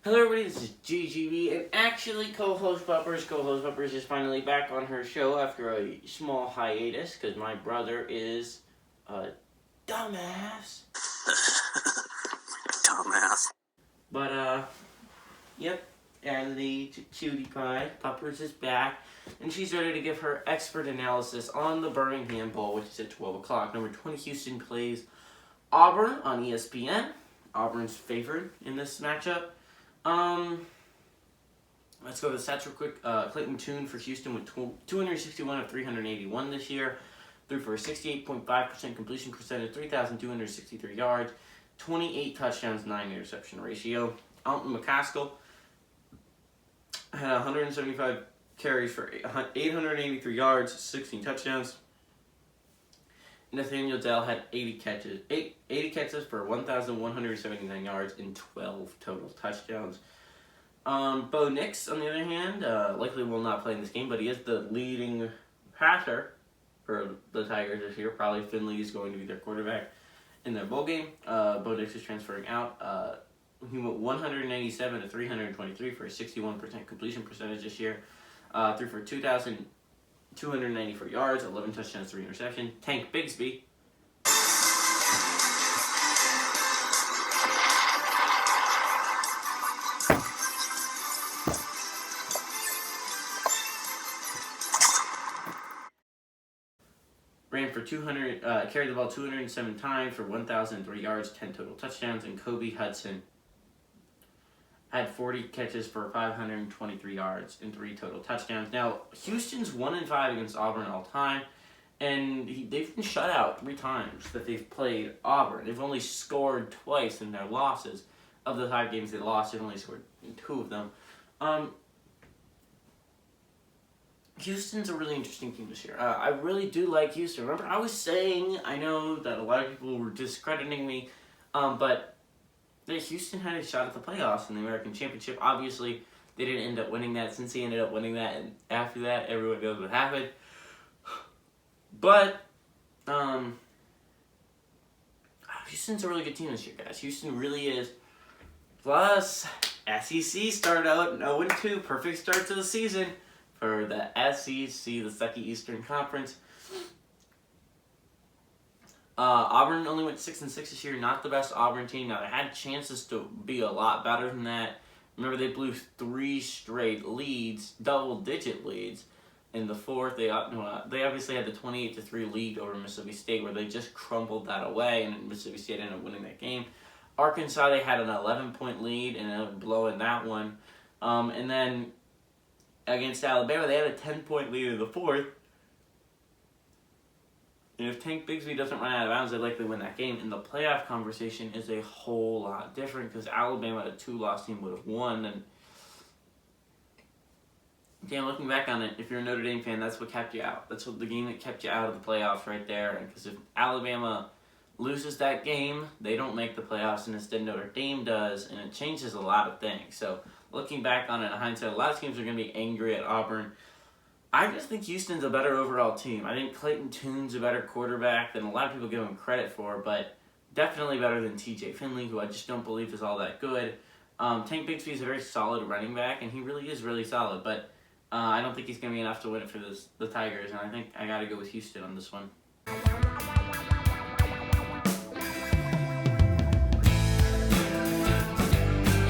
Hello everybody, this is GGB, and actually co-host Bumpers is finally back on her show after a small hiatus, because my brother is a dumbass. Dumbass. But, yep, and the cutie pie, Bumpers is back, and she's ready to give her expert analysis on the Birmingham Bowl, which is at 12 o'clock. Number 20, Houston plays Auburn on ESPN. Auburn's favored in this matchup. Let's go to the stats real quick. Clayton Tune for Houston with 261 of 381 this year. Threw for a 68.5% completion percentage, 3,263 yards, 28 touchdowns, 9 interception ratio. Alton McCaskill had 175 carries for 883 yards, 16 touchdowns. Nathaniel Dell had 80 catches for 1,179 yards and 12 total touchdowns. Bo Nix, on the other hand, likely will not play in this game, but he is the leading passer for the Tigers this year. Probably Finley is going to be their quarterback in their bowl game. Bo Nix is transferring out. He went 187 to 323 for a 61% completion percentage this year. Threw for 2,294 yards, 11 touchdowns, 3 interceptions. Tank Bigsby ran for 200, carried the ball 207 times for 1,003 yards, 10 total touchdowns, and Kobe Hudson had 40 catches for 523 yards and 3 total touchdowns. Now, Houston's 1-5 against Auburn all time, and they've been shut out 3 times that they've played Auburn. They've only scored twice in their losses. Of the 5 games they lost, they've only scored in 2 of them. Houston's a really interesting team this year. I really do like Houston. Remember, I was saying, I know that a lot of people were discrediting me, but Houston had a shot at the playoffs in the American Championship. Obviously, they didn't end up winning that. Since he ended up winning that, and after that, everyone knows what happened. But, Houston's a really good team this year, guys. Houston really is. Plus, SEC started out 0-2. Perfect start to the season for the SEC, the Second Eastern Conference. Auburn only went 6-6 this year. Not the best Auburn team. Now, they had chances to be a lot better than that. Remember, they blew 3 straight leads, double-digit leads. In the fourth, they obviously had the 28-3 lead over Mississippi State, where they just crumbled that away, and Mississippi State ended up winning that game. Arkansas, they had an 11-point lead and ended up blowing that one. And then against Alabama, they had a 10-point lead in the fourth. And if Tank Bigsby doesn't run out of bounds, they likely win that game. And the playoff conversation is a whole lot different because Alabama, a 2-loss team, would have won. And again, looking back on it, if you're a Notre Dame fan, that's what kept you out. That's what the game that kept you out of the playoffs right there. And because if Alabama loses that game, they don't make the playoffs, and instead Notre Dame does, and it changes a lot of things. So looking back on it in hindsight, a lot of teams are going to be angry at Auburn. I just think Houston's a better overall team. I think Clayton Tune's a better quarterback than a lot of people give him credit for, but definitely better than TJ Finley, who I just don't believe is all that good. Tank Bigsby is a very solid running back, and he really is really solid, but I don't think he's going to be enough to win it for the Tigers, and I think I got to go with Houston on this one.